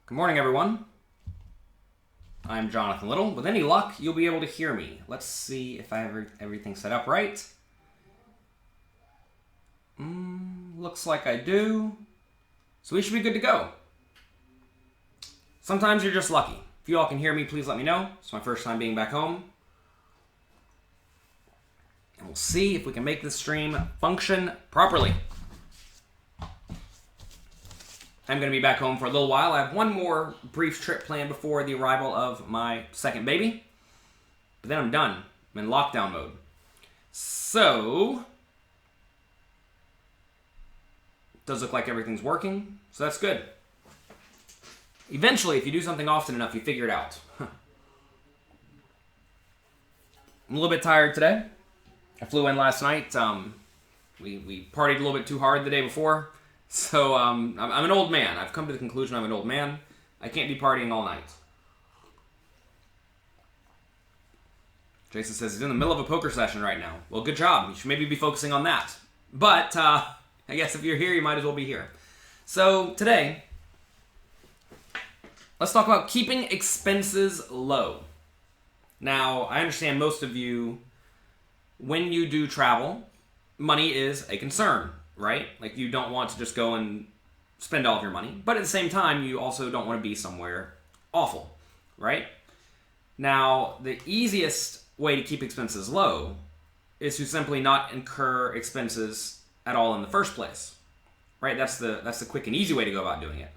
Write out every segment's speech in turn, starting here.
Good morning, everyone. I'm Jonathan Little. With any luck, you'll be able to hear me. Let's see if I have everything set up right. Looks like I do. So we should be good to go. Sometimes you're just lucky. If you all can hear me, please let me know. It's my first time being back home. And we'll see if we can make this stream function properly. I'm going to be back home for a little while. I have one more brief trip planned before the arrival of my second baby. But then I'm done. I'm in lockdown mode. So, it does look like everything's working. So that's good. Eventually, if you do something often enough, you figure it out. I'm a little bit tired today. I flew in last night. We partied a little bit too hard the day before. So, I'm an old man. I've come to the conclusion I'm an old man. I can't be partying all night. Jason says he's in the middle of a poker session right now. Well, good job. You should maybe be focusing on that. But, I guess if you're here, you might as well be here. So, today, let's talk about keeping expenses low. Now, I understand most of you, when you do travel, money is a concern. Right? Like, you don't want to just go and spend all of your money. But at the same time, you also don't want to be somewhere awful. Right? Now, the easiest way to keep expenses low is to simply not incur expenses at all in the first place. Right? That's the quick and easy way to go about doing it.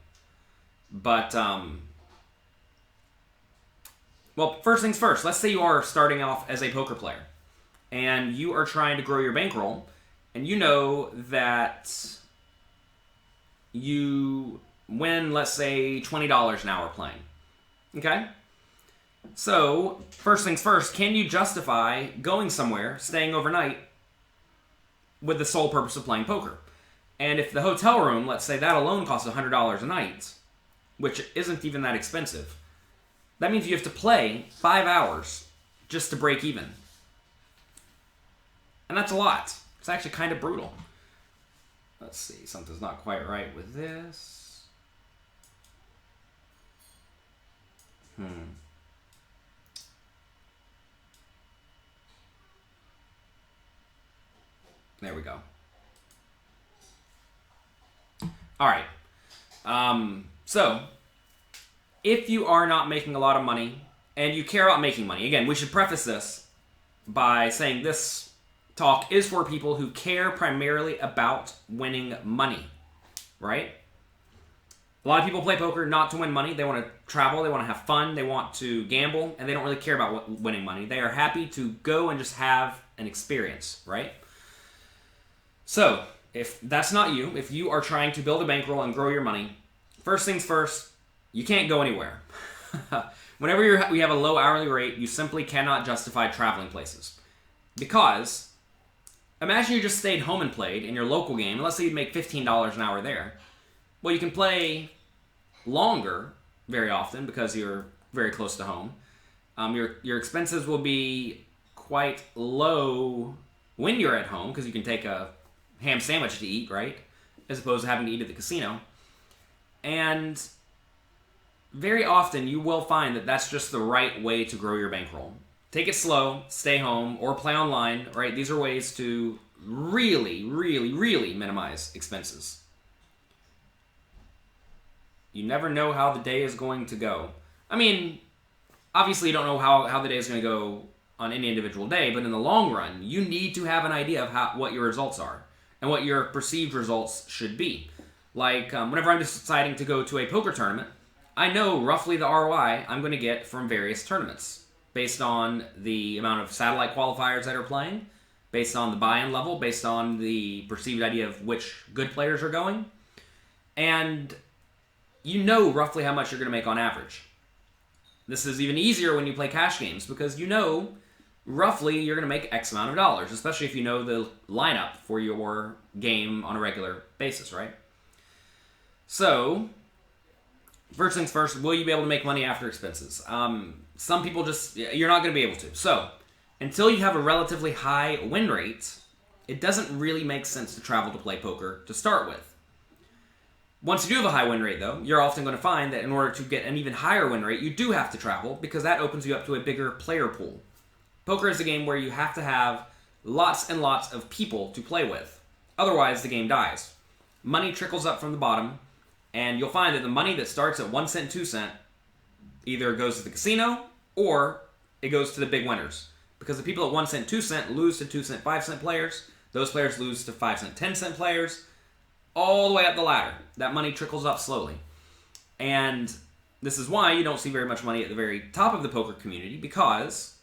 But, well, first things first. Let's say you are starting off as a poker player. And you are trying to grow your bankroll. And you know that you win, let's say, $20 an hour playing. Okay? So, first things first, can you justify going somewhere, staying overnight, with the sole purpose of playing poker? And if the hotel room, let's say that alone costs $100 a night, which isn't even that expensive, that means you have to play 5 hours just to break even. And that's a lot. It's actually kind of brutal. Let's see, something's not quite right with this. There we go. All right. So, if you are not making a lot of money, and you care about making money, again, we should preface this by saying this talk is for people who care primarily about winning money, right? A lot of people play poker not to win money. They want to travel, they want to have fun, they want to gamble, and they don't really care about winning money. They are happy to go and just have an experience, right? So, if that's not you, if you are trying to build a bankroll and grow your money, first things first, you can't go anywhere. Whenever we have a low hourly rate, you simply cannot justify traveling places. Because imagine you just stayed home and played in your local game, and let's say you make $15 an hour there. Well, you can play longer very often because you're very close to home. Your expenses will be quite low when you're at home because you can take a ham sandwich to eat, right? As opposed to having to eat at the casino. And very often you will find that that's just the right way to grow your bankroll. Take it slow, stay home, or play online, right? These are ways to really, really, really minimize expenses. You never know how the day is going to go. I mean, obviously you don't know how the day is going to go on any individual day, but in the long run, you need to have an idea of what your results are and what your perceived results should be. Like, whenever I'm deciding to go to a poker tournament, I know roughly the ROI I'm going to get from various tournaments, based on the amount of satellite qualifiers that are playing, based on the buy-in level, based on the perceived idea of which good players are going. And you know roughly how much you're going to make on average. This is even easier when you play cash games, because you know roughly you're going to make X amount of dollars, especially if you know the lineup for your game on a regular basis, right? So, first things first, will you be able to make money after expenses? Some people you're not going to be able to. So, until you have a relatively high win rate, it doesn't really make sense to travel to play poker to start with. Once you do have a high win rate, though, you're often going to find that in order to get an even higher win rate, you do have to travel because that opens you up to a bigger player pool. Poker is a game where you have to have lots and lots of people to play with. Otherwise, the game dies. Money trickles up from the bottom, and you'll find that the money that starts at 1 cent, 2 cent either goes to the casino or it goes to the big winners. Because the people at 1 cent, 2 cent lose to 2 cent, 5 cent players. Those players lose to 5 cent, 10 cent players. All the way up the ladder. That money trickles up slowly. And this is why you don't see very much money at the very top of the poker community, because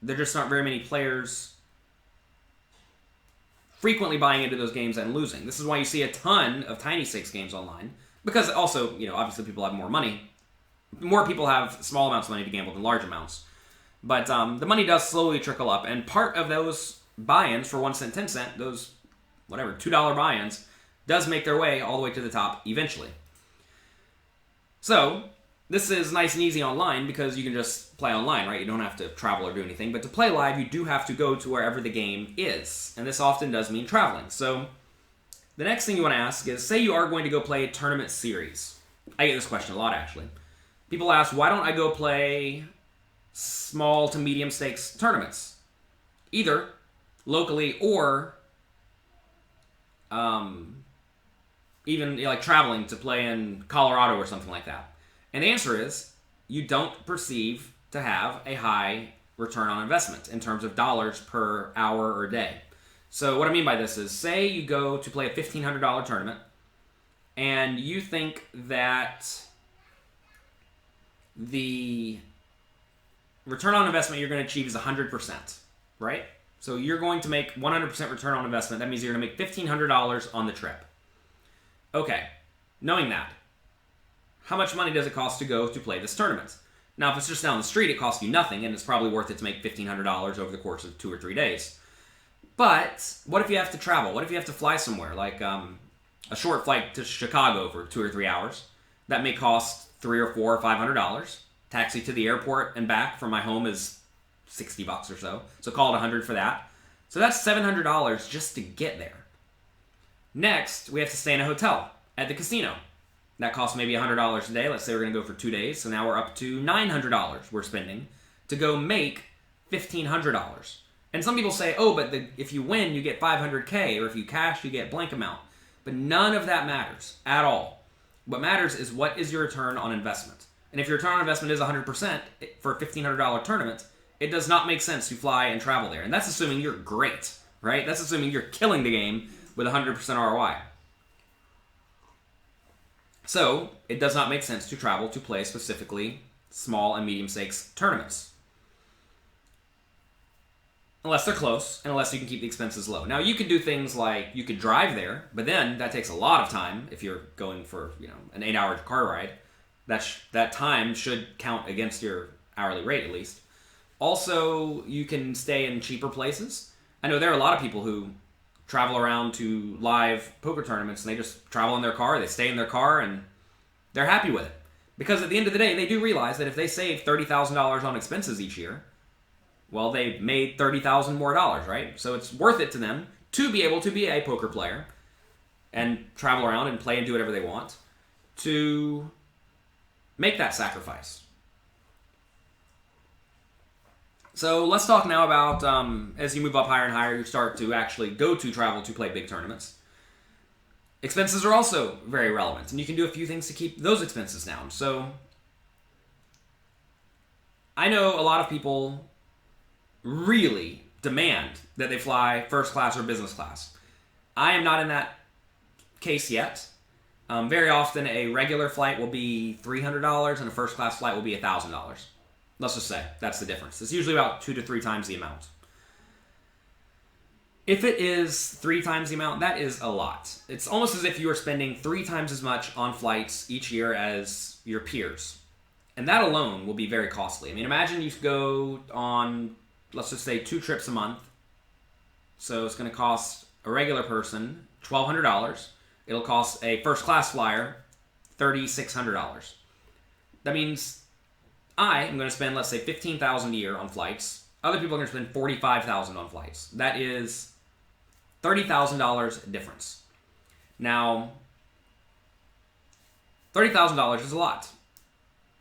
there just aren't very many players frequently buying into those games and losing. This is why you see a ton of tiny stakes games online, because also, obviously people have more money. More people have small amounts of money to gamble than large amounts. But the money does slowly trickle up, and part of those buy-ins for 1 cent, 10 cent, those $2 buy-ins, does make their way all the way to the top eventually. So, this is nice and easy online because you can just play online, right? You don't have to travel or do anything. But to play live, you do have to go to wherever the game is. And this often does mean traveling. So, the next thing you want to ask is, say you are going to go play a tournament series. I get this question a lot, actually. People ask, why don't I go play small to medium stakes tournaments? Either locally or even like traveling to play in Colorado or something like that. And the answer is, you don't perceive to have a high return on investment in terms of dollars per hour or day. So what I mean by this is, say you go to play a $1,500 tournament, and you think that the return on investment you're going to achieve is 100%, right? So you're going to make 100% return on investment. That means you're going to make $1,500 on the trip. Okay, knowing that, how much money does it cost to go to play this tournament? Now, if it's just down the street, it costs you nothing, and it's probably worth it to make $1,500 over the course of 2 or 3 days. But what if you have to travel? What if you have to fly somewhere, like a short flight to Chicago for 2 or 3 hours? That may cost $300 or $400 or $500. Taxi to the airport and back from my home is $60 or so. So call it $100 for that. So that's $700 just to get there. Next, we have to stay in a hotel at the casino. That costs maybe $100 a day. Let's say we're going to go for 2 days. So now we're up to $900 we're spending to go make $1,500. And some people say, oh, but if you win, you get $500K, or if you cash, you get blank amount. But none of that matters at all. What matters is, what is your return on investment? And if your return on investment is 100% for a $1,500 tournament, it does not make sense to fly and travel there. And that's assuming you're great, right? That's assuming you're killing the game with 100% ROI. So, it does not make sense to travel to play specifically small and medium stakes tournaments. Unless they're close, and unless you can keep the expenses low. Now, you could do things like, you could drive there, but then that takes a lot of time if you're going for, an 8-hour car ride. That time should count against your hourly rate, at least. Also, you can stay in cheaper places. I know there are a lot of people who travel around to live poker tournaments, and they just travel in their car, they stay in their car, and they're happy with it. Because at the end of the day, they do realize that if they save $30,000 on expenses each year, well, they made $30,000 more dollars, right? So it's worth it to them to be able to be a poker player and travel around and play and do whatever they want to make that sacrifice. So let's talk now about, as you move up higher and higher, you start to actually go to travel to play big tournaments. Expenses are also very relevant, and you can do a few things to keep those expenses down. So I know a lot of people really demand that they fly first class or business class. I am not in that case yet. Very often a regular flight will be $300 and a first class flight will be $1,000. Let's just say that's the difference. It's usually about 2 to 3 times the amount. If it is 3 times the amount, that is a lot. It's almost as if you are spending 3 times as much on flights each year as your peers. And that alone will be very costly. I mean, imagine you go on, let's just say, 2 trips a month. So it's going to cost a regular person $1,200. It'll cost a first-class flyer $3,600. That means I am going to spend, let's say, $15,000 a year on flights. Other people are going to spend $45,000 on flights. That is $30,000 difference. Now, $30,000 is a lot.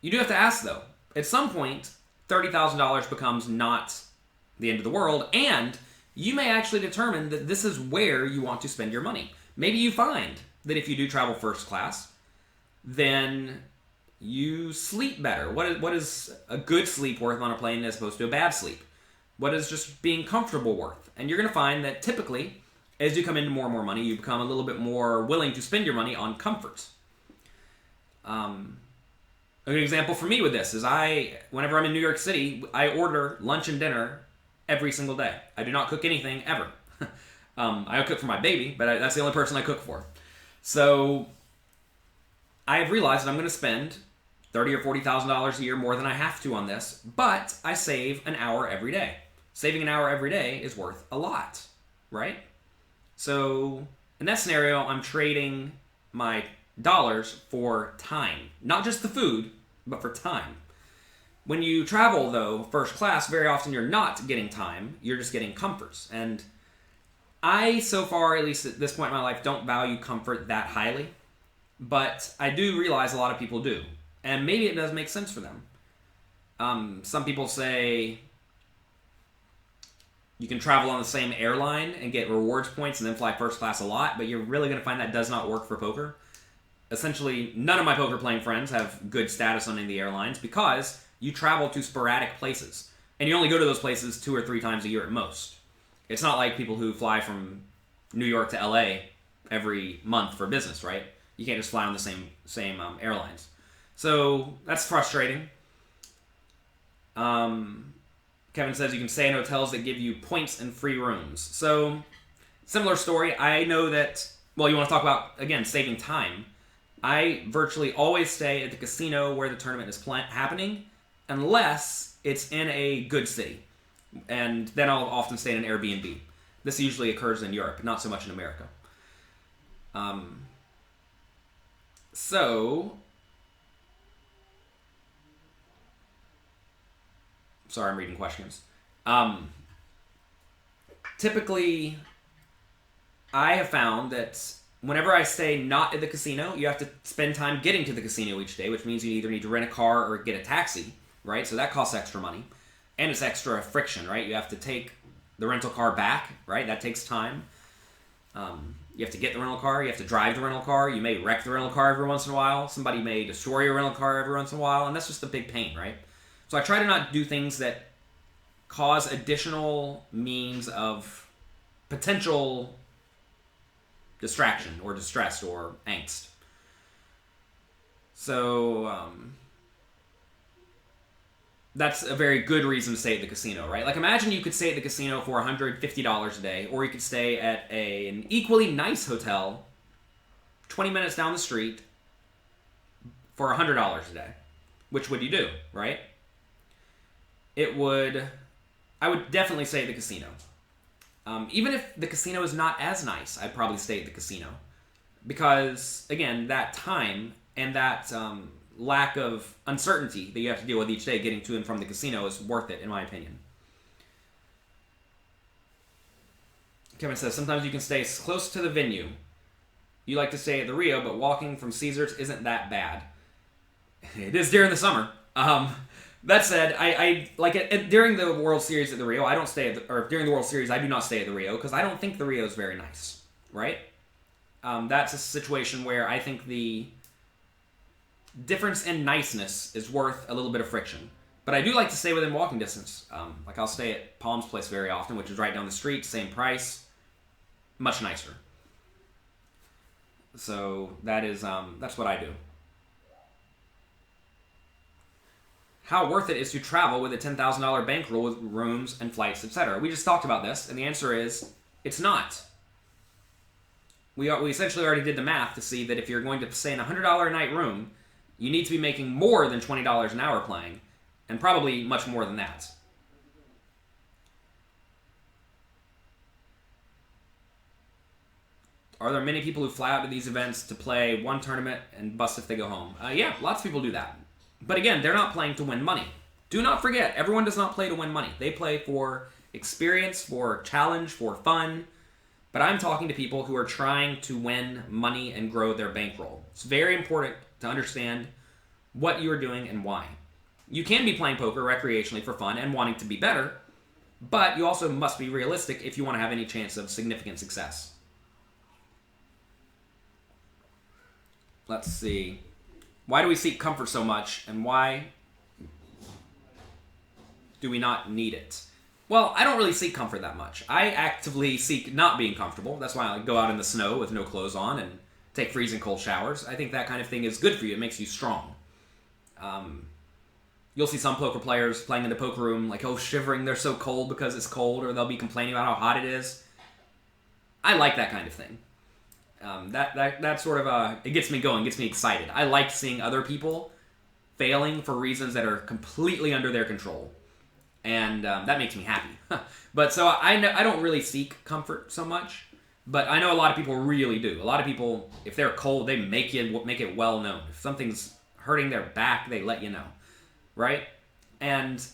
You do have to ask, though. At some point, $30,000 becomes not the end of the world, and you may actually determine that this is where you want to spend your money. Maybe you find that if you do travel first class, then you sleep better. What is a good sleep worth on a plane as opposed to a bad sleep? What is just being comfortable worth? And you're going to find that typically, as you come into more and more money, you become a little bit more willing to spend your money on comfort. A good example for me with this is whenever I'm in New York City, I order lunch and dinner every single day. I do not cook anything ever. I cook for my baby, but that's the only person I cook for. So I have realized that I'm going to spend $30,000 or $40,000 a year more than I have to on this, but I save an hour every day. Saving an hour every day is worth a lot, right? So in that scenario, I'm trading my dollars for time. Not just the food, but for time. When you travel, though, first class, very often you're not getting time. You're just getting comforts. And I, so far, at least at this point in my life, don't value comfort that highly. But I do realize a lot of people do. And maybe it does make sense for them. Some people say you can travel on the same airline and get rewards points and then fly first class a lot, but you're really going to find that does not work for poker. Essentially, none of my poker playing friends have good status on any of the airlines because you travel to sporadic places. And you only go to those places 2 or 3 times a year at most. It's not like people who fly from New York to LA every month for business, right? You can't just fly on the same airlines. So that's frustrating. Kevin says you can stay in hotels that give you points and free rooms. So, similar story. I know that, well, you want to talk about, again, saving time. I virtually always stay at the casino where the tournament is happening, unless it's in a good city. And then I'll often stay in an Airbnb. This usually occurs in Europe, not so much in America. Sorry, I'm reading questions. Typically, I have found that whenever I stay not at the casino, you have to spend time getting to the casino each day, which means you either need to rent a car or get a taxi, right? So that costs extra money. And it's extra friction, right? You have to take the rental car back, right? That takes time. You have to get the rental car. You have to drive the rental car. You may wreck the rental car every once in a while. Somebody may destroy your rental car every once in a while. And that's just a big pain, right? So I try to not do things that cause additional means of potential distraction or distress or angst. So that's a very good reason to stay at the casino, right? Like imagine you could stay at the casino for $150 a day, or you could stay at an equally nice hotel 20 minutes down the street for $100 a day. Which would you do, right? I would definitely stay at the casino. Even if the casino is not as nice, I'd probably stay at the casino. Because, again, that time and that lack of uncertainty that you have to deal with each day getting to and from the casino is worth it, in my opinion. Kevin says, sometimes you can stay close to the venue. You like to stay at the Rio, but walking from Caesars isn't that bad. It is during the summer. That said, I like it during the World Series at the Rio. I don't stay or during the World Series, I do not stay at the Rio because I don't think the Rio is very nice, right? That's a situation where I think the difference in niceness is worth a little bit of friction. But I do like to stay within walking distance. Like I'll stay at Palm's Place very often, which is right down the street, same price, much nicer. So that is that's what I do. How worth it is to travel with a $10,000 bankroll with rooms and flights, etc. We just talked about this, and the answer is, it's not. We essentially already did the math to see that if you're going to stay in a $100 a night room, you need to be making more than $20 an hour playing, and probably much more than that. Are there many people who fly out to these events to play one tournament and bust if they go home? Yeah, lots of people do that. But again, they're not playing to win money. Do not forget, everyone does not play to win money. They play for experience, for challenge, for fun. But I'm talking to people who are trying to win money and grow their bankroll. It's very important to understand what you are doing and why. You can be playing poker recreationally for fun and wanting to be better, but you also must be realistic if you want to have any chance of significant success. Let's see. Why do we seek comfort so much, and why do we not need it? Well, I don't really seek comfort that much. I actively seek not being comfortable. That's why I go out in the snow with no clothes on and take freezing cold showers. I think that kind of thing is good for you. It makes you strong. You'll see some poker players playing in the poker room like, oh, shivering, they're so cold because it's cold, or they'll be complaining about how hot it is. I like that kind of thing. That sort of, it gets me going, gets me excited. I like seeing other people failing for reasons that are completely under their control. And that makes me happy. But so I don't really seek comfort so much, but I know a lot of people really do. A lot of people, if they're cold, they make it well known. If something's hurting their back, they let you know, right? And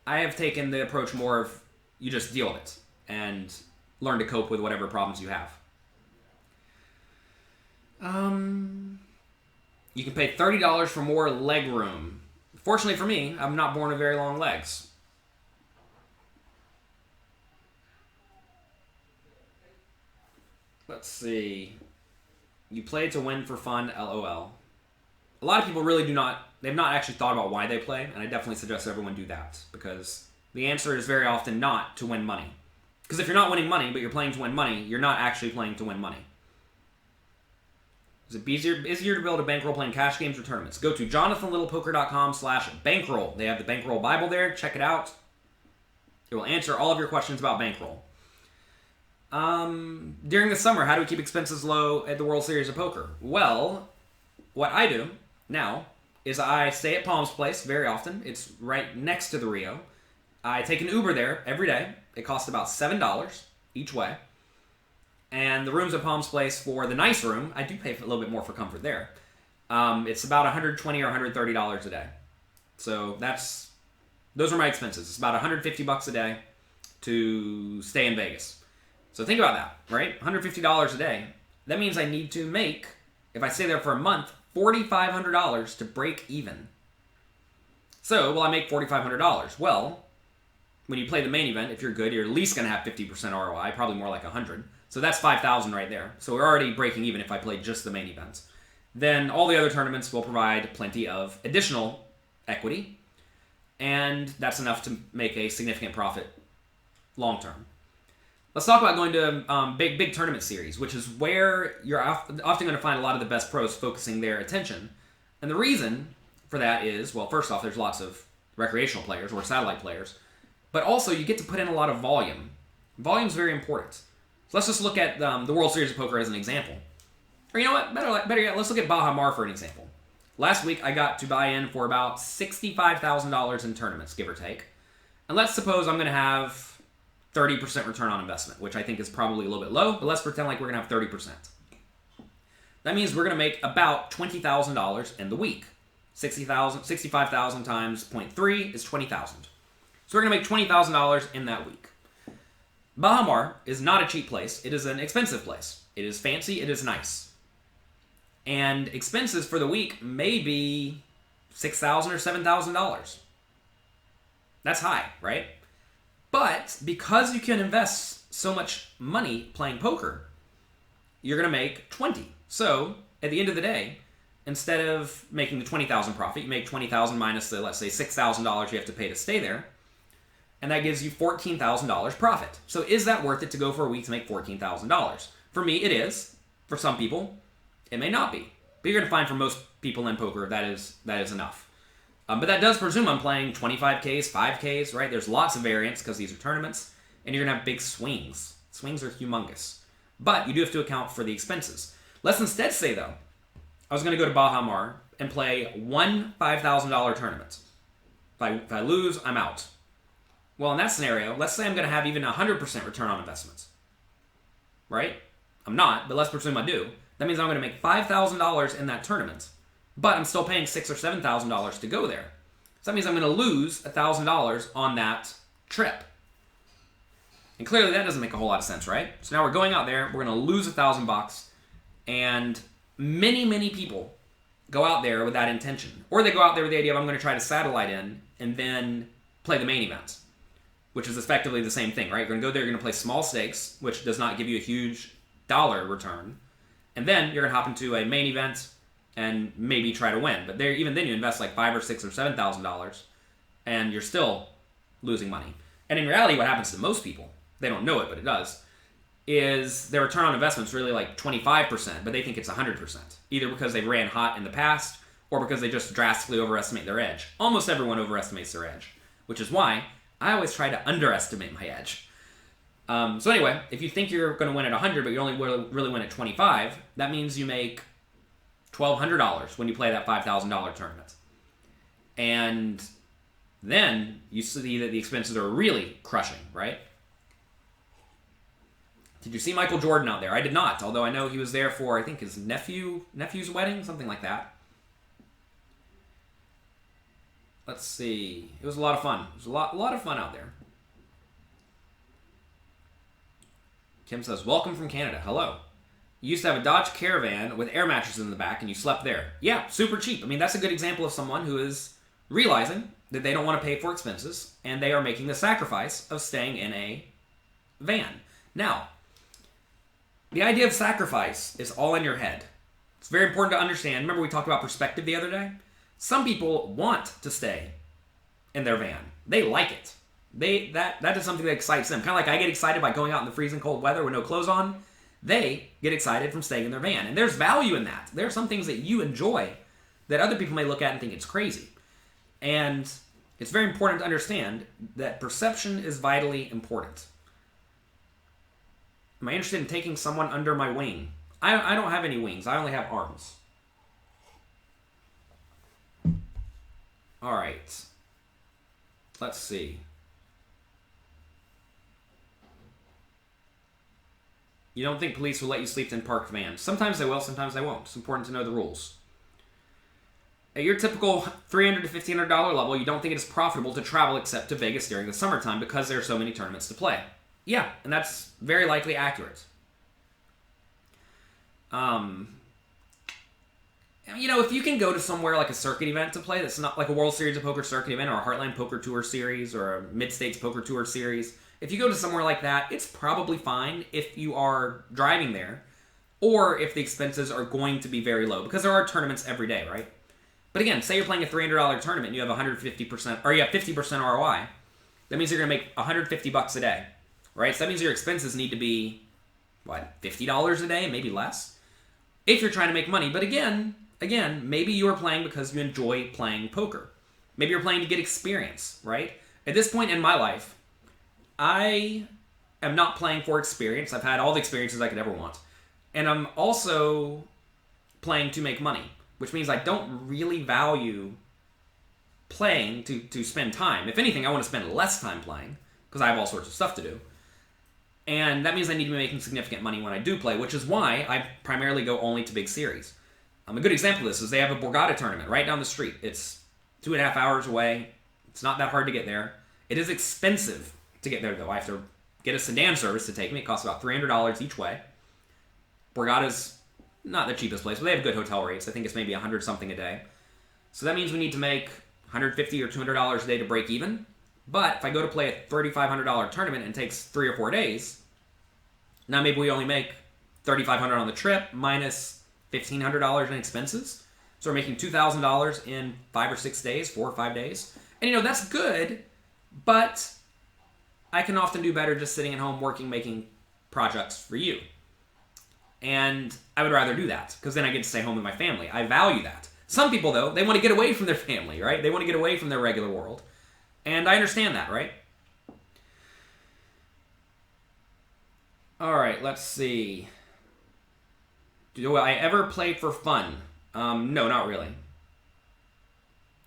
I have taken the approach more of you just deal with it and learn to cope with whatever problems you have. You can pay $30 for more leg room. Fortunately for me, I'm not born with very long legs. Let's see. You play to win for fun, LOL. A lot of people really they've not actually thought about why they play, and I definitely suggest everyone do that, because the answer is very often not to win money. Because if you're not winning money, but you're playing to win money, you're not actually playing to win money. Is it easier to build a bankroll playing cash games or tournaments? Go to jonathanlittlepoker.com/bankroll. They have the Bankroll Bible there. Check it out. It will answer all of your questions about bankroll. During the summer, how do we keep expenses low at the World Series of Poker? Well, what I do now is I stay at Palm's Place very often. It's right next to the Rio. I take an Uber there every day. It costs about $7 each way. And the rooms at Palm's Place, for the nice room, I do pay a little bit more for comfort there. It's about $120 or $130 a day. So those are my expenses. It's about $150 a day to stay in Vegas. So think about that, right? $150 a day. That means I need to make, if I stay there for a month, $4,500 to break even. So, will I make $4,500? Well, when you play the main event, if you're good, you're at least going to have 50% ROI, probably more like 100. So that's $5,000 right there. So we're already breaking even if I play just the main events. Then all the other tournaments will provide plenty of additional equity, and that's enough to make a significant profit long term. Let's talk about going to big tournament series, which is where you're often going to find a lot of the best pros focusing their attention. And the reason for that is, well, first off, there's lots of recreational players or satellite players, but also you get to put in a lot of volume. Volume is very important. So let's just look at the World Series of Poker as an example. Or you know what? Better yet, let's look at Baha Mar for an example. Last week, I got to buy in for about $65,000 in tournaments, give or take. And let's suppose I'm going to have 30% return on investment, which I think is probably a little bit low, but let's pretend like we're going to have 30%. That means we're going to make about $20,000 in the week. 65,000 times 0.3 is 20,000. So we're going to make $20,000 in that week. Baha Mar is not a cheap place. It is an expensive place. It is fancy. It is nice. And expenses for the week may be $6,000 or $7,000. That's high, right? But because you can invest so much money playing poker, you're going to make 20. So at the end of the day, instead of making the 20,000 profit, you make 20,000 minus the, let's say, $6,000 you have to pay to stay there. And that gives you $14,000 profit. So is that worth it to go for a week to make $14,000? For me, it is. For some people, it may not be. But you're going to find for most people in poker that is enough. But that does presume I'm playing 25Ks, 5Ks, right? There's lots of variance because these are tournaments. And you're going to have big swings. Swings are humongous. But you do have to account for the expenses. Let's instead say, though, I was going to go to Baha Mar and play one $5,000 tournament. If I lose, I'm out. Well, in that scenario, let's say I'm going to have even 100% return on investments. Right? I'm not, but let's presume I do. That means I'm going to make $5,000 in that tournament, but I'm still paying $6,000 or $7,000 to go there. So that means I'm going to lose $1,000 on that trip. And clearly that doesn't make a whole lot of sense, right? So now we're going out there, we're going to lose $1,000, and many, many people go out there with that intention. Or they go out there with the idea of, I'm going to try to satellite in and then play the main event, which is effectively the same thing, right? You're going to go there, you're going to play small stakes, which does not give you a huge dollar return. And then you're going to hop into a main event and maybe try to win. But there, even then you invest like $5,000 or $6,000 or $7,000 and you're still losing money. And in reality, what happens to most people, they don't know it, but it does, is their return on investment is really like 25%, but they think it's 100%. Either because they ran hot in the past or because they just drastically overestimate their edge. Almost everyone overestimates their edge, which is why I always try to underestimate my edge. So anyway, if you think you're going to win at 100, but you only really win at 25, that means you make $1,200 when you play that $5,000 tournament. And then you see that the expenses are really crushing, right? Did you see Michael Jordan out there? I did not, although I know he was there for, I think, his nephew's wedding, something like that. Let's see. It was a lot of fun. It was a lot of fun out there. Kim says, welcome from Canada. Hello. You used to have a Dodge Caravan with air mattresses in the back and you slept there. Yeah, super cheap. I mean, that's a good example of someone who is realizing that they don't want to pay for expenses and they are making the sacrifice of staying in a van. Now, the idea of sacrifice is all in your head. It's very important to understand. Remember we talked about perspective the other day? Some people want to stay in their van. They like it. That is something that excites them. Kind of like I get excited by going out in the freezing cold weather with no clothes on. They get excited from staying in their van. And there's value in that. There are some things that you enjoy that other people may look at and think it's crazy. And it's very important to understand that perception is vitally important. Am I interested in taking someone under my wing? I don't have any wings. I only have arms. All right. Let's see. You don't think police will let you sleep in parked vans? Sometimes they will, sometimes they won't. It's important to know the rules. At your typical $300 to $1,500 level, you don't think it is profitable to travel except to Vegas during the summertime because there are so many tournaments to play. Yeah, and that's very likely accurate. If you can go to somewhere like a circuit event to play, that's not like a World Series of Poker circuit event or a Heartland Poker Tour series or a Mid-States Poker Tour series, if you go to somewhere like that, it's probably fine if you are driving there or if the expenses are going to be very low because there are tournaments every day, right? But again, say you're playing a $300 tournament and you have 150% or you have 50% ROI. That means you're going to make $150 a day, right? So that means your expenses need to be, $50 a day, maybe less, if you're trying to make money. But again, maybe you are playing because you enjoy playing poker. Maybe you're playing to get experience, right? At this point in my life, I am not playing for experience. I've had all the experiences I could ever want. And I'm also playing to make money, which means I don't really value playing to spend time. If anything, I want to spend less time playing because I have all sorts of stuff to do. And that means I need to be making significant money when I do play, which is why I primarily go only to big series. A good example of this is they have a Borgata tournament right down the street. It's 2.5 hours away. It's not that hard to get there. It is expensive to get there, though. I have to get a sedan service to take me. It costs about $300 each way. Borgata's not the cheapest place, but they have good hotel rates. I think it's maybe $100 something a day. So that means we need to make $150 or $200 a day to break even. But if I go to play a $3,500 tournament and it takes 3 or 4 days, now maybe we only make $3,500 on the trip minus $1,500 in expenses. So we're making $2,000 in 5 or 6 days, 4 or 5 days. And that's good, but I can often do better just sitting at home working, making projects for you. And I would rather do that because then I get to stay home with my family. I value that. Some people, though, they want to get away from their family, right? They want to get away from their regular world. And I understand that, right? All right, let's see. Do I ever play for fun? No, not really.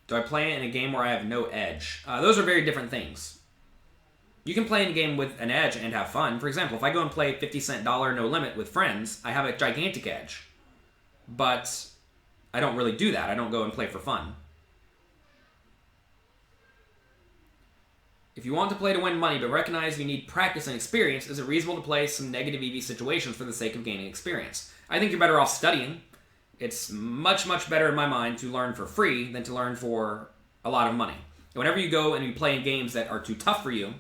Do I play in a game where I have no edge? Those are very different things. You can play in a game with an edge and have fun. For example, if I go and play 50-cent dollar no limit with friends, I have a gigantic edge. But I don't really do that. I don't go and play for fun. If you want to play to win money but recognize you need practice and experience, is it reasonable to play some negative EV situations for the sake of gaining experience? I think you're better off studying it's much, much better in my mind to learn for free than to learn for a lot of money. Whenever you go and you play in games that are too tough for you,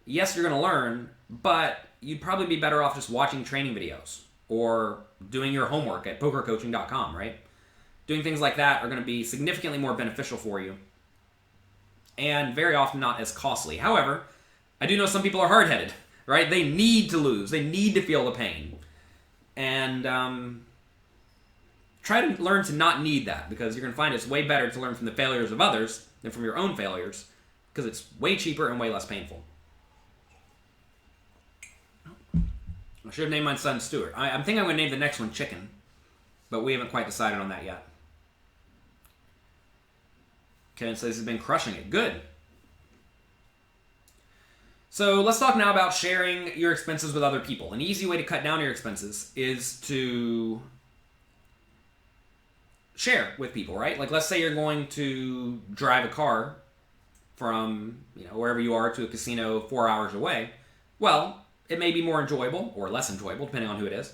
yes, you're going to learn, but you'd probably be better off just watching training videos or doing your homework at pokercoaching.com, right? Doing things like that are going to be significantly more beneficial for you and very often not as costly. However, I do know some people are hard-headed, right? They need to lose. They need to feel the pain. And try to learn to not need that, because you're going to find it's way better to learn from the failures of others than from your own failures, because it's way cheaper and way less painful. I should have named my son Stuart. I'm thinking I'm going to name the next one Chicken, but we haven't quite decided on that yet. Kevin says he's been crushing it. Good. So let's talk now about sharing your expenses with other people. An easy way to cut down your expenses is to share with people, right? Like, let's say you're going to drive a car from, wherever you are to a casino 4 hours away. Well, it may be more enjoyable or less enjoyable, depending on who it is,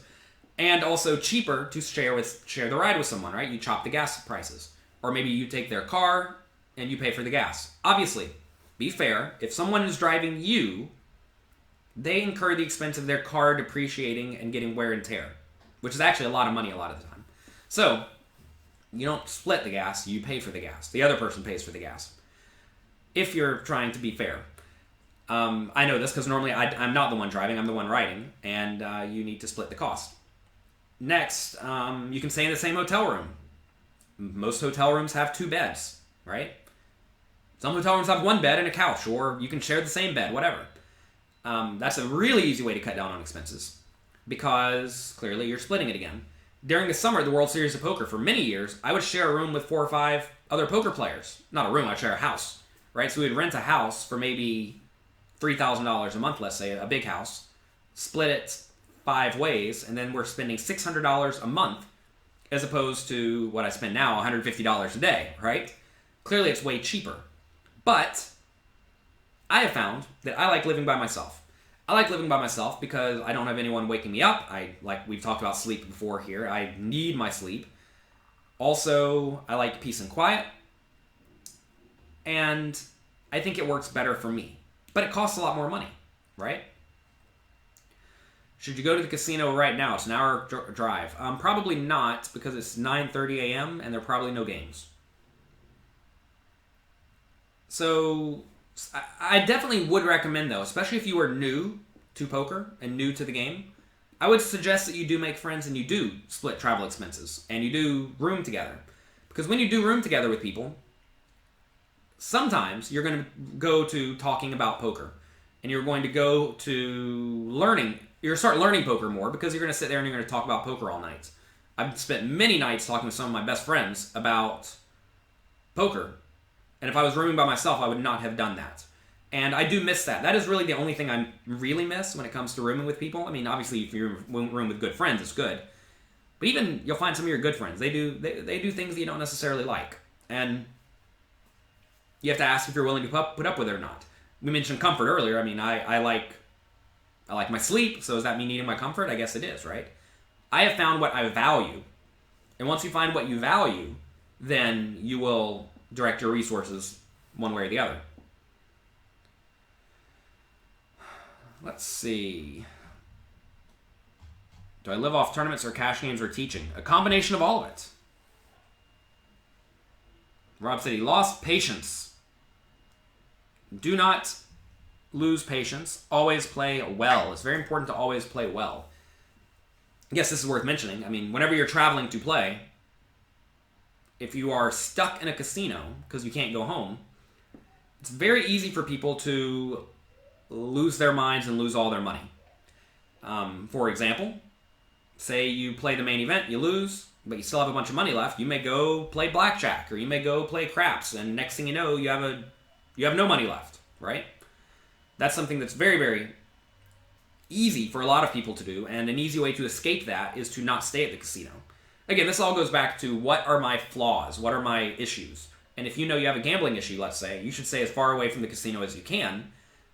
and also cheaper to share the ride with someone, right? You chop the gas prices, or maybe you take their car and you pay for the gas. Obviously, be fair. If someone is driving you, they incur the expense of their car depreciating and getting wear and tear, which is actually a lot of money a lot of the time. So you don't split the gas, you pay for the gas. The other person pays for the gas. If you're trying to be fair. I know this because normally I'm not the one driving, I'm the one riding, and you need to split the cost. Next, you can stay in the same hotel room. Most hotel rooms have 2 beds, right? Some hotel rooms have 1 bed and a couch, or you can share the same bed, whatever. That's a really easy way to cut down on expenses, because clearly you're splitting it again. During the summer, the World Series of Poker, for many years, I would share a room with 4 or 5 other poker players. Not a room, I'd share a house, right? So we'd rent a house for maybe $3,000 a month, let's say, a big house, split it 5 ways, and then we're spending $600 a month as opposed to what I spend now, $150 a day, right? Clearly it's way cheaper. But I have found that I like living by myself. I like living by myself because I don't have anyone waking me up. We've talked about sleep before here. I need my sleep. Also, I like peace and quiet. And I think it works better for me. But it costs a lot more money, right? Should you go to the casino right now? It's an hour drive. Probably not, because it's 9:30 a.m. and there are probably no games. So I definitely would recommend, though, especially if you are new to poker and new to the game, I would suggest that you do make friends and you do split travel expenses and you do room together. Because when you do room together with people, sometimes you're going to go to talking about poker and you're going to go to learning. You're going to start learning poker more because you're going to sit there and you're going to talk about poker all night. I've spent many nights talking with some of my best friends about poker. And if I was rooming by myself, I would not have done that. And I do miss that. That is really the only thing I really miss when it comes to rooming with people. I mean, obviously, if you're in a room with good friends, it's good. But even, you'll find some of your good friends. They do things that you don't necessarily like. And you have to ask if you're willing to put up with it or not. We mentioned comfort earlier. I mean, I like my sleep, so does that mean needing my comfort? I guess it is, right? I have found what I value. And once you find what you value, then you will direct your resources one way or the other. Let's see. Do I live off tournaments or cash games or teaching? A combination of all of it. Rob said he lost patience. Do not lose patience. Always play well. It's very important to always play well. I guess this is worth mentioning. I mean, whenever you're traveling to play, if you are stuck in a casino because you can't go home, it's very easy for people to lose their minds and lose all their money. For example, say you play the main event, you lose, but you still have a bunch of money left. You may go play blackjack or you may go play craps, and next thing you know, you have no money left, right? That's something that's very, very easy for a lot of people to do, and an easy way to escape that is to not stay at the casino. Again, this all goes back to what are my flaws? What are my issues? And if you know you have a gambling issue, let's say, you should stay as far away from the casino as you can.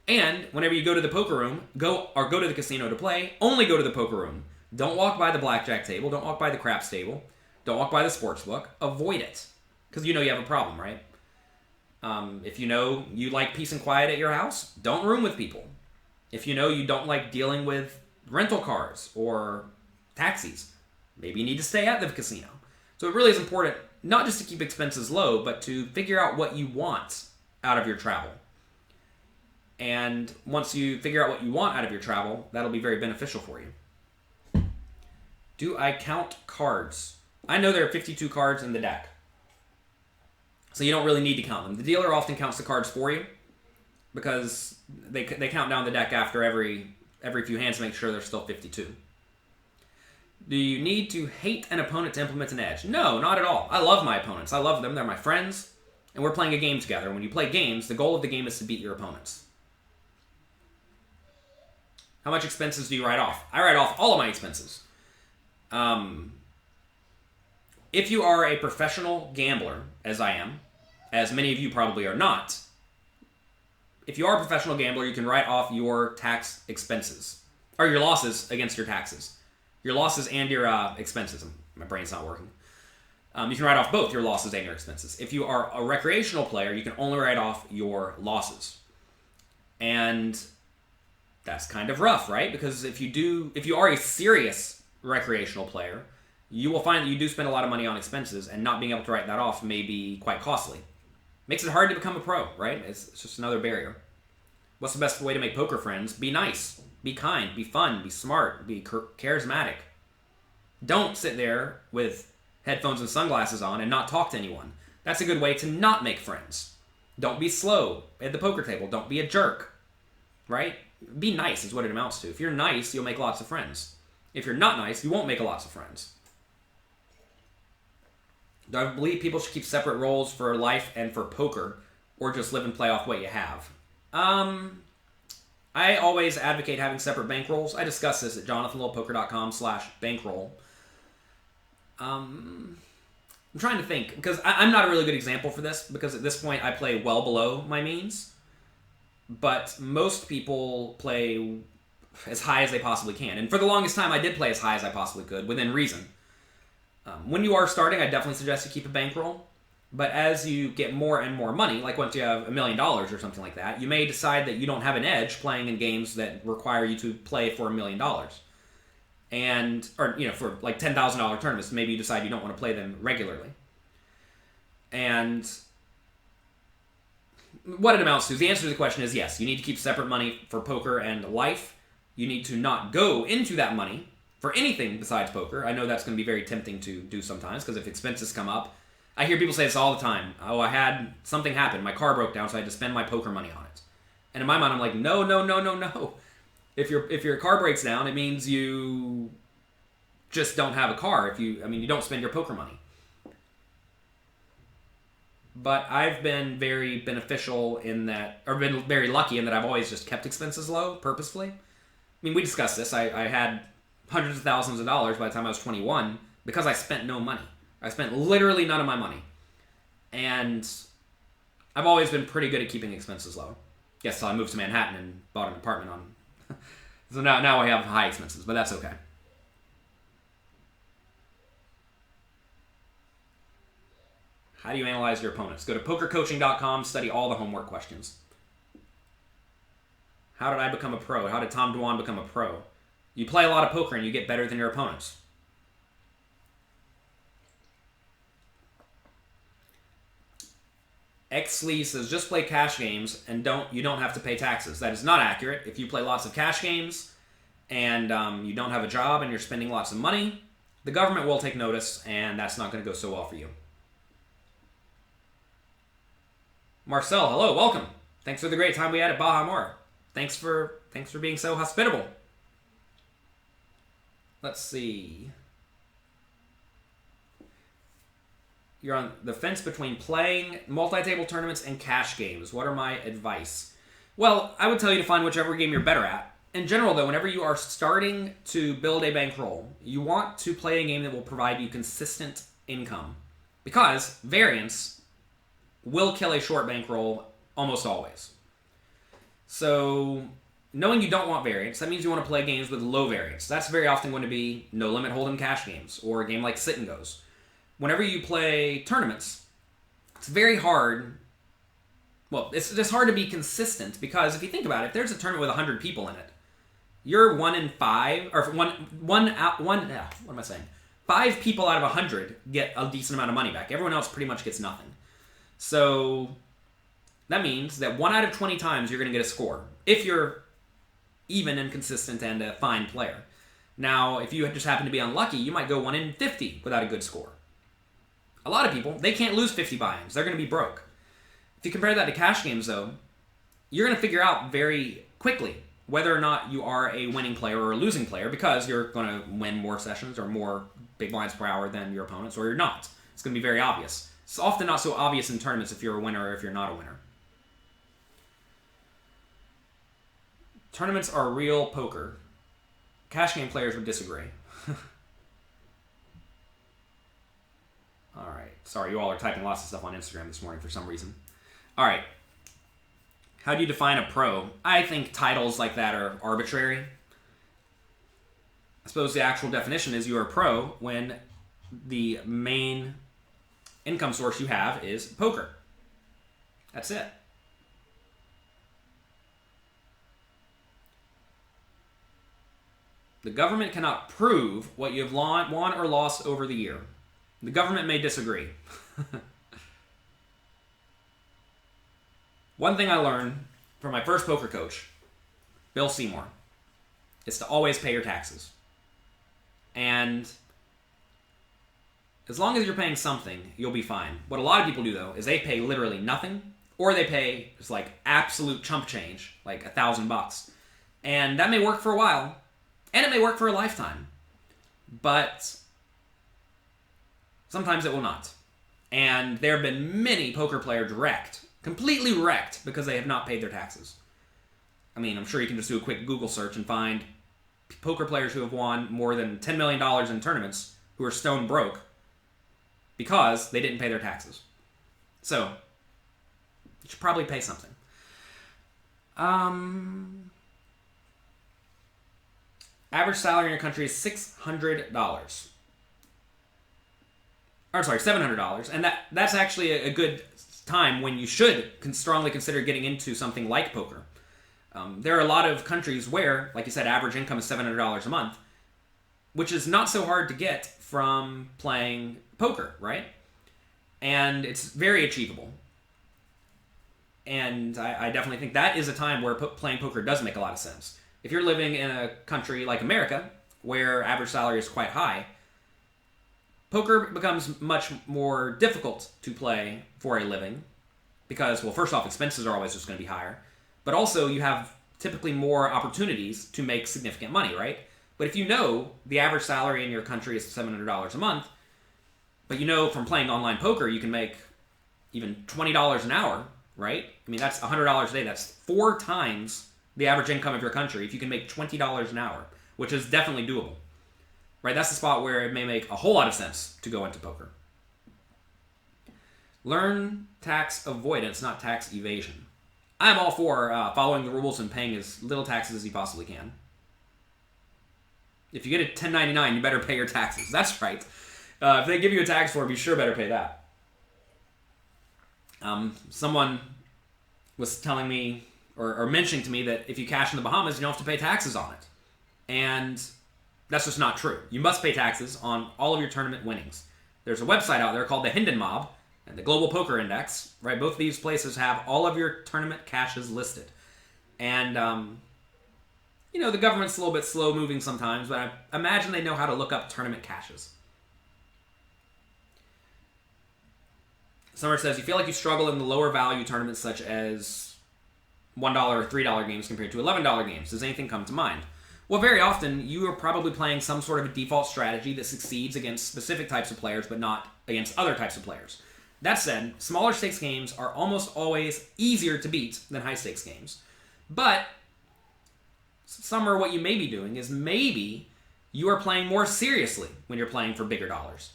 And whenever you go to the poker room, go to the casino to play, only go to the poker room. Don't walk by the blackjack table. Don't walk by the craps table. Don't walk by the sports book. Avoid it. Because you know you have a problem, right? If you know you like peace and quiet at your house, don't room with people. If you know you don't like dealing with rental cars or taxis, maybe you need to stay at the casino. So it really is important not just to keep expenses low, but to figure out what you want out of your travel. And once you figure out what you want out of your travel, that'll be very beneficial for you. Do I count cards? I know there are 52 cards in the deck, so you don't really need to count them. The dealer often counts the cards for you because they count down the deck after every few hands to make sure there's still 52. Do you need to hate an opponent to implement an edge? No, not at all. I love my opponents. I love them. They're my friends, and we're playing a game together. When you play games, the goal of the game is to beat your opponents. How much expenses do you write off? I write off all of my expenses. If you are a professional gambler, as I am, as many of you probably are not, if you are a professional gambler, you can write off your tax expenses, or your losses against your taxes. Your losses and your expenses. My brain's not working. You can write off both your losses and your expenses. If you are a recreational player, you can only write off your losses. And that's kind of rough, right? Because if you are a serious recreational player, you will find that you do spend a lot of money on expenses, and not being able to write that off may be quite costly. Makes it hard to become a pro, right? It's just another barrier. What's the best way to make poker friends? Be nice, be kind, be fun, be smart, be charismatic. Don't sit there with headphones and sunglasses on and not talk to anyone. That's a good way to not make friends. Don't be slow at the poker table. Don't be a jerk, right? Be nice is what it amounts to. If you're nice, you'll make lots of friends. If you're not nice, you won't make lots of friends. Do I believe people should keep separate roles for life and for poker, or just live and play off what you have? I always advocate having separate bankrolls. I discuss this at jonathanlittlepoker.com/bankroll. I'm trying to think, because I'm not a really good example for this, because at this point I play well below my means. But most people play as high as they possibly can. And for the longest time, I did play as high as I possibly could, within reason. When you are starting, I definitely suggest you keep a bankroll. But as you get more and more money, like once you have $1 million or something like that, you may decide that you don't have an edge playing in games that require you to play for $1 million. And, or, for like $10,000 tournaments, maybe you decide you don't want to play them regularly. And what it amounts to is, the answer to the question is yes, you need to keep separate money for poker and life. You need to not go into that money for anything besides poker. I know that's going to be very tempting to do sometimes, because if expenses come up, I hear people say this all the time. Oh, I had something happen. My car broke down, so I had to spend my poker money on it. And in my mind, I'm like, no. If your car breaks down, it means you just don't have a car. You don't spend your poker money. But I've been very beneficial in that, or been very lucky in that I've always just kept expenses low, purposefully. We discussed this. I had hundreds of thousands of dollars by the time I was 21 because I spent no money. I spent literally none of my money. And I've always been pretty good at keeping expenses low. Yes, so I moved to Manhattan and bought an apartment on. So now I have high expenses, but that's okay. How do you analyze your opponents? Go to pokercoaching.com, study all the homework questions. How did I become a pro? How did Tom Dwan become a pro? You play a lot of poker and you get better than your opponents. Xlee says, just play cash games and you don't have to pay taxes. That is not accurate. If you play lots of cash games and you don't have a job and you're spending lots of money, the government will take notice, and that's not going to go so well for you. Marcel, hello, welcome. Thanks for the great time we had at Baja Mar. Thanks for being so hospitable. Let's see. You're on the fence between playing multi-table tournaments and cash games. What are my advice? Well, I would tell you to find whichever game you're better at. In general, though, whenever you are starting to build a bankroll, you want to play a game that will provide you consistent income. Because variance will kill a short bankroll almost always. So, knowing you don't want variance, that means you want to play games with low variance. That's very often going to be no limit hold'em cash games, or a game like Sit and Goes. whenever you play tournaments, it's very hard. Well, it's just hard to be consistent because if you think about it, if there's a tournament with 100 people in it, you're 1 in 5, or what am I saying? 5 people out of 100 get a decent amount of money back. Everyone else pretty much gets nothing. So that means that 1 out of 20 times you're going to get a score if you're even and consistent and a fine player. Now, if you just happen to be unlucky, you might go 1 in 50 without a good score. A lot of people, they can't lose 50 buy-ins. They're going to be broke. If you compare that to cash games, though, you're going to figure out very quickly whether or not you are a winning player or a losing player because you're going to win more sessions or more big blinds per hour than your opponents, or you're not. It's going to be very obvious. It's often not so obvious in tournaments if you're a winner or if you're not a winner. Tournaments are real poker. Cash game players would disagree. All right. Sorry, you all are typing lots of stuff on Instagram this morning for some reason. All right. How do you define a pro? I think titles like that are arbitrary. I suppose the actual definition is you're a pro when the main income source you have is poker. That's it. The government cannot prove what you have won or lost over the year. The government may disagree. One thing I learned from my first poker coach, Bill Seymour, is to always pay your taxes. And as long as you're paying something, you'll be fine. What a lot of people do, though, is they pay literally nothing, or they pay just like absolute chump change, like $1,000. And that may work for a while, and it may work for a lifetime. But sometimes it will not. And there have been many poker players completely wrecked, because they have not paid their taxes. I mean, I'm sure you can just do a quick Google search and find poker players who have won more than $10 million in tournaments who are stone broke because they didn't pay their taxes. So, you should probably pay something. Average salary in your country is $600. Or sorry, $700. And that's actually a good time when you should strongly consider getting into something like poker. There are a lot of countries where, like you said, average income is $700 a month, which is not so hard to get from playing poker, right? And it's very achievable. And I definitely think that is a time where playing poker does make a lot of sense. If you're living in a country like America, where average salary is quite high, poker becomes much more difficult to play for a living because, well, first off, expenses are always just going to be higher, but also you have typically more opportunities to make significant money, right? But if you know the average salary in your country is $700 a month, but you know from playing online poker you can make even $20 an hour, right? I mean, that's $100 a day. That's 4 times the average income of your country if you can make $20 an hour, which is definitely doable. Right, that's the spot where it may make a whole lot of sense to go into poker. Learn tax avoidance, not tax evasion. I'm all for following the rules and paying as little taxes as you possibly can. If you get a 1099, you better pay your taxes. That's right. If they give you a tax form, you sure better pay that. Someone was telling me, or mentioning to me, that if you cash in the Bahamas, you don't have to pay taxes on it. And that's just not true. You must pay taxes on all of your tournament winnings. There's a website out there called the Hendon Mob and the Global Poker Index, right? Both of these places have all of your tournament caches listed. And, the government's a little bit slow moving sometimes, but I imagine they know how to look up tournament caches. Summer says, you feel like you struggle in the lower value tournaments such as $1 or $3 games compared to $11 games. Does anything come to mind? Well, very often, you are probably playing some sort of a default strategy that succeeds against specific types of players, but not against other types of players. That said, smaller stakes games are almost always easier to beat than high stakes games. But, Summer, what you may be doing is maybe you are playing more seriously when you're playing for bigger dollars.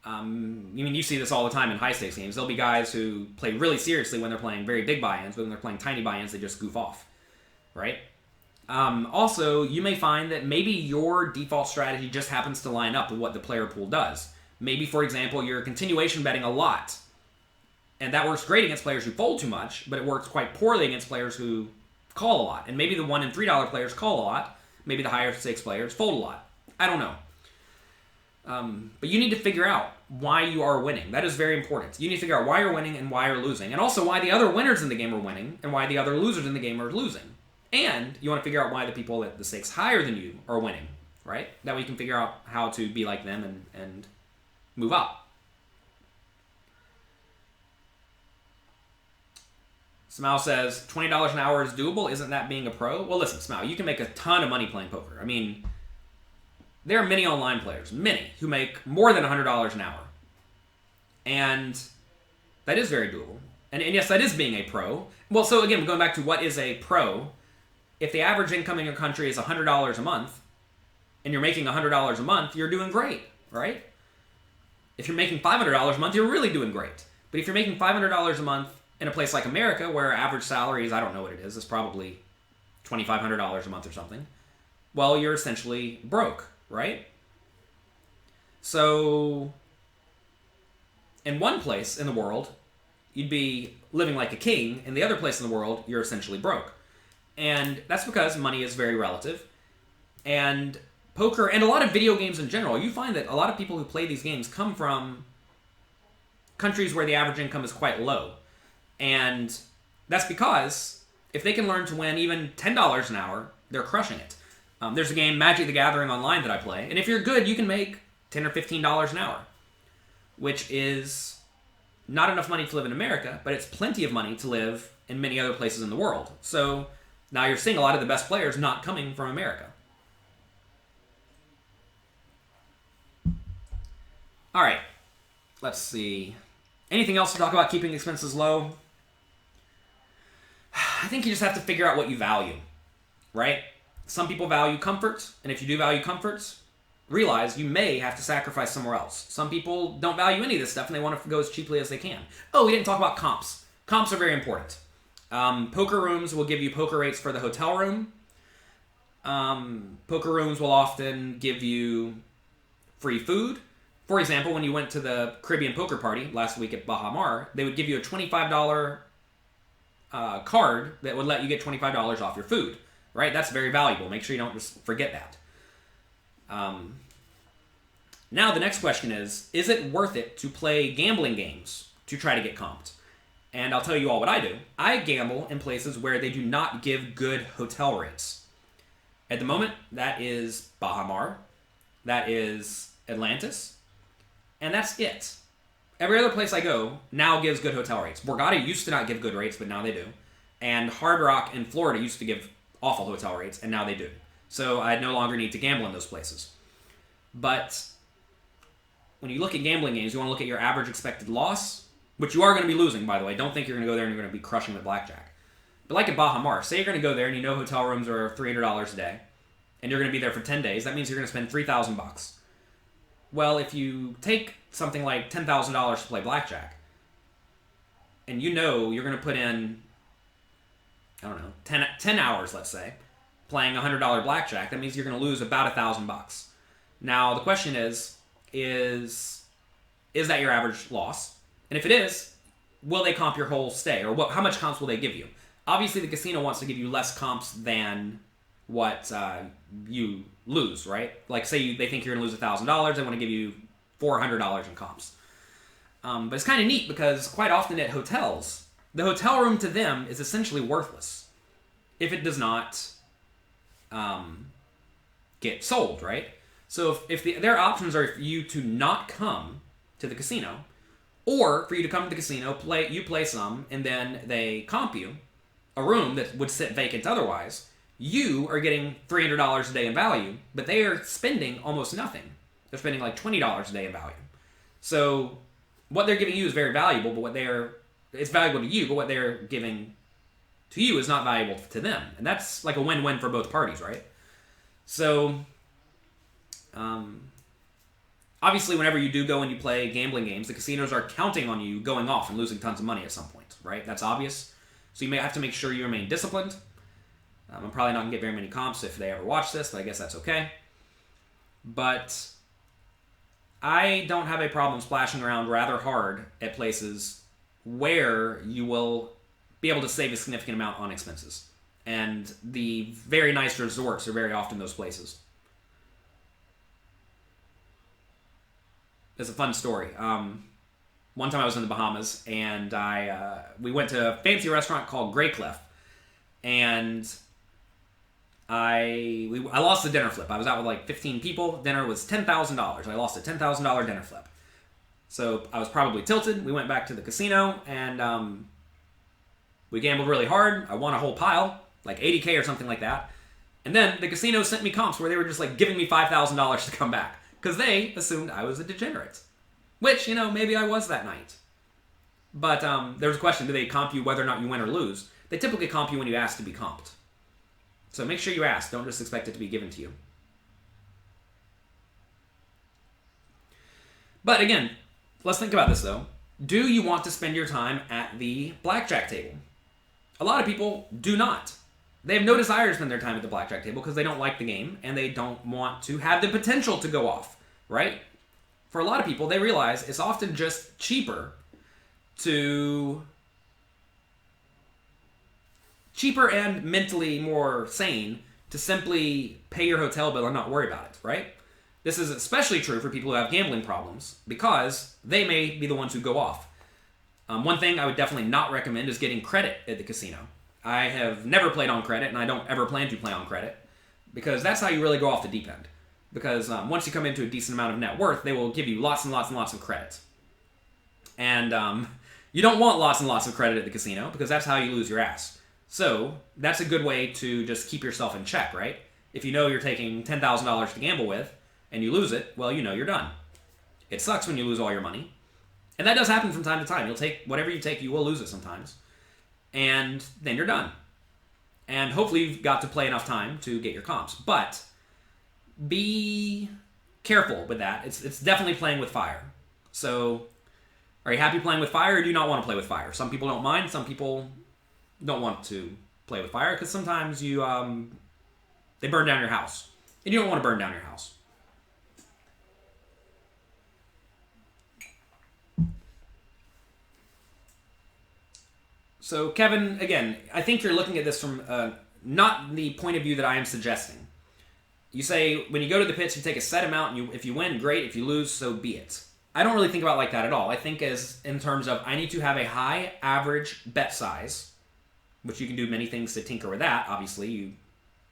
You see this all the time in high stakes games. There'll be guys who play really seriously when they're playing very big buy-ins, but when they're playing tiny buy-ins, they just goof off, right? Also, you may find that maybe your default strategy just happens to line up with what the player pool does. Maybe, for example, you're continuation betting a lot. And that works great against players who fold too much, but it works quite poorly against players who call a lot. And maybe the $1 and $3 players call a lot. Maybe the higher stakes players fold a lot. I don't know. But you need to figure out why you are winning. That is very important. You need to figure out why you're winning and why you're losing. And also why the other winners in the game are winning and why the other losers in the game are losing. And you want to figure out why the people at the stakes higher than you are winning, right? That way you can figure out how to be like them and move up. Smile says, $20 an hour is doable. Isn't that being a pro? Well, listen, Smile, you can make a ton of money playing poker. I mean, there are many online players, many, who make more than $100 an hour. And that is very doable. And yes, that is being a pro. Well, so again, going back to what is a pro, if the average income in your country is $100 a month, and you're making $100 a month, you're doing great, right? If you're making $500 a month, you're really doing great. But if you're making $500 a month in a place like America, where average salary is, I don't know what it is, it's probably $2,500 a month or something, well, you're essentially broke, right? So, in one place in the world, you'd be living like a king. In the other place in the world, you're essentially broke. And that's because money is very relative. And poker, and a lot of video games in general, you find that a lot of people who play these games come from countries where the average income is quite low. And that's because if they can learn to win even $10 an hour, they're crushing it. There's a game, Magic the Gathering Online, that I play. And if you're good, you can make $10 or $15 an hour, which is not enough money to live in America, but it's plenty of money to live in many other places in the world. So now you're seeing a lot of the best players not coming from America. All right, let's see. Anything else to talk about keeping expenses low? I think you just have to figure out what you value, right? Some people value comfort, and if you do value comfort, realize you may have to sacrifice somewhere else. Some people don't value any of this stuff, and they want to go as cheaply as they can. Oh, we didn't talk about comps. Comps are very important. Poker rooms will give you poker rates for the hotel room. Poker rooms will often give you free food. For example, when you went to the Caribbean Poker Party last week at Baha Mar, they would give you a $25 card that would let you get $25 off your food, right? That's very valuable. Make sure you don't just forget that. Now the next question is it worth it to play gambling games to try to get comped? And I'll tell you all what I do. I gamble in places where they do not give good hotel rates. At the moment, that is Baha Mar, that is Atlantis, and that's it. Every other place I go now gives good hotel rates. Borgata used to not give good rates, but now they do. And Hard Rock in Florida used to give awful hotel rates, and now they do. So I no longer need to gamble in those places. But when you look at gambling games, you want to look at your average expected loss, which you are going to be losing, by the way. Don't think you're going to go there and you're going to be crushing the blackjack. But like at Baha Mar, say you're going to go there and you know hotel rooms are $300 a day, and you're going to be there for 10 days. That means you're going to spend $3,000. Well, if you take something like $10,000 to play blackjack, and you know you're going to put in, I don't know, 10 hours, let's say, playing $100 blackjack, that means you're going to lose about $1,000. Now, the question is that your average loss? And if it is, will they comp your whole stay? Or how much comps will they give you? Obviously, the casino wants to give you less comps than what you lose, right? Like, say they think you're going to lose $1,000, they want to give you $400 in comps. But it's kind of neat because quite often at hotels, the hotel room to them is essentially worthless if it does not get sold, right? So if their options are for you to not come to the casino, or for you to come to the casino, play some, and then they comp you a room that would sit vacant otherwise, you are getting $300 a day in value, but they are spending almost nothing. They're spending like $20 a day in value. So what they're giving you is very valuable, but it's valuable to you, but what they're giving to you is not valuable to them. And that's like a win-win for both parties, right? So, obviously, whenever you do go and you play gambling games, the casinos are counting on you going off and losing tons of money at some point, right? That's obvious. So you may have to make sure you remain disciplined. I'm probably not going to get very many comps if they ever watch this, but I guess that's okay. But I don't have a problem splashing around rather hard at places where you will be able to save a significant amount on expenses. And the very nice resorts are very often those places. It's a fun story. One time I was in the Bahamas, and we went to a fancy restaurant called Grey Cliff, and I lost the dinner flip. I was out with like 15 people. Dinner was $10,000. I lost a $10,000 dinner flip. So I was probably tilted. We went back to the casino, and we gambled really hard. I won a whole pile, like $80K or something like that. And then the casino sent me comps where they were just like giving me $5,000 to come back because they assumed I was a degenerate. Which, maybe I was that night. But there was a question, do they comp you whether or not you win or lose? They typically comp you when you ask to be comped. So make sure you ask. Don't just expect it to be given to you. But again, let's think about this though. Do you want to spend your time at the blackjack table? A lot of people do not. They have no desire to spend their time at the blackjack table because they don't like the game and they don't want to have the potential to go off, right? For a lot of people, they realize it's often just cheaper and mentally more sane to simply pay your hotel bill and not worry about it, right? This is especially true for people who have gambling problems because they may be the ones who go off. One thing I would definitely not recommend is getting credit at the casino. I have never played on credit, and I don't ever plan to play on credit because that's how you really go off the deep end. Because once you come into a decent amount of net worth, they will give you lots and lots and lots of credit. And you don't want lots and lots of credit at the casino because that's how you lose your ass. So that's a good way to just keep yourself in check, right? If you know you're taking $10,000 to gamble with and you lose it, well, you're done. It sucks when you lose all your money. And that does happen from time to time. You'll take whatever you take, you will lose it sometimes. And then you're done. And hopefully you've got to play enough time to get your comps. But be careful with that. It's definitely playing with fire. So, are you happy playing with fire or do you not want to play with fire? Some people don't mind. Some people don't want to play with fire because sometimes they burn down your house. And you don't want to burn down your house. So, Kevin, again, I think you're looking at this from not the point of view that I am suggesting. You say, when you go to the pits, you take a set amount, and if you win, great. If you lose, so be it. I don't really think about it like that at all. I think as in terms of, I need to have a high average bet size, which you can do many things to tinker with that, obviously.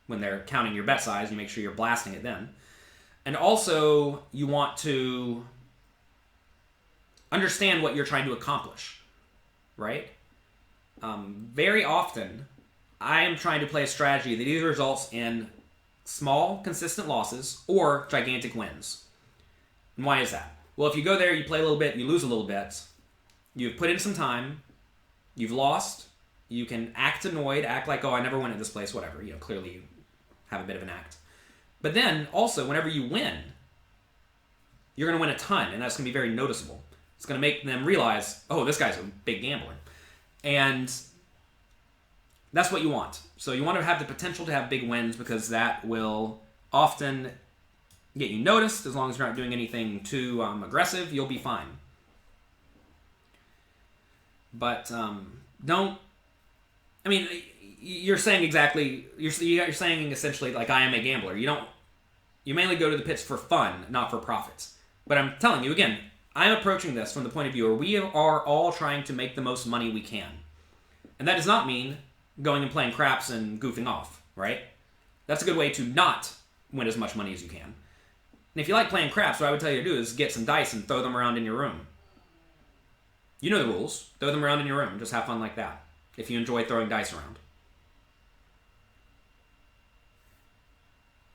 When they're counting your bet size, you make sure you're blasting it then. And also, you want to understand what you're trying to accomplish, right? Very often, I am trying to play a strategy that either results in small, consistent losses or gigantic wins. And why is that? Well, if you go there, you play a little bit, you lose a little bit, you've put in some time, you've lost, you can act annoyed, act like, oh, I never win at this place, whatever. Clearly you have a bit of an act. But then, also, whenever you win, you're going to win a ton, and that's going to be very noticeable. It's going to make them realize, oh, this guy's a big gambler. And that's what you want. So you want to have the potential to have big wins because that will often get you noticed. As long as you're not doing anything too aggressive, you'll be fine. But don't... I mean, you're saying exactly... You're saying essentially, like, I am a gambler. You mainly go to the pits for fun, not for profits. But I'm telling you, again, I'm approaching this from the point of view where we are all trying to make the most money we can. And that does not mean going and playing craps and goofing off, right? That's a good way to not win as much money as you can. And if you like playing craps, what I would tell you to do is get some dice and throw them around in your room. You know the rules. Throw them around in your room. Just have fun like that, if you enjoy throwing dice around.